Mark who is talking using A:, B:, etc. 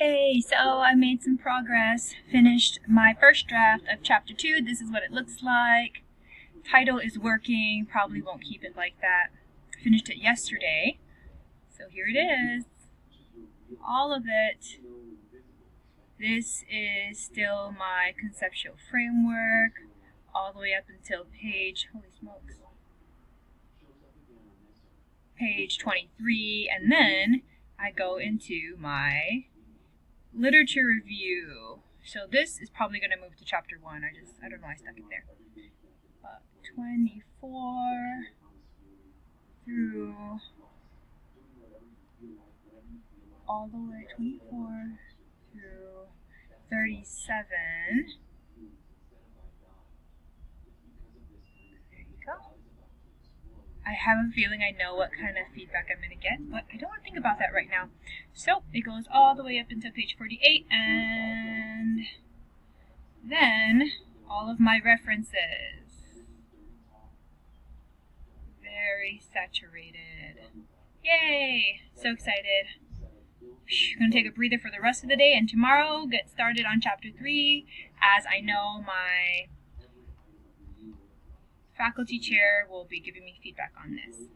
A: Hey, so I made some progress, finished my first draft of chapter 2. This is what it looks like. Title is working, probably won't keep it like that. Finished it yesterday, so here it is. All of it. This is still my conceptual framework, all the way up until page 23, and then I go into my literature review. So this is probably going to move to chapter 1. I don't know why I stuck it there. 24 through all the way 24 through 37. There you go. I have a feeling I know what kind of feedback I'm going to get, but I don't want to think about that right now. So it goes all the way up until page 48, and then all of my references. Very saturated. Yay! So excited. I'm going to take a breather for the rest of the day, and tomorrow get started on chapter 3, as I know my faculty chair will be giving me feedback on this.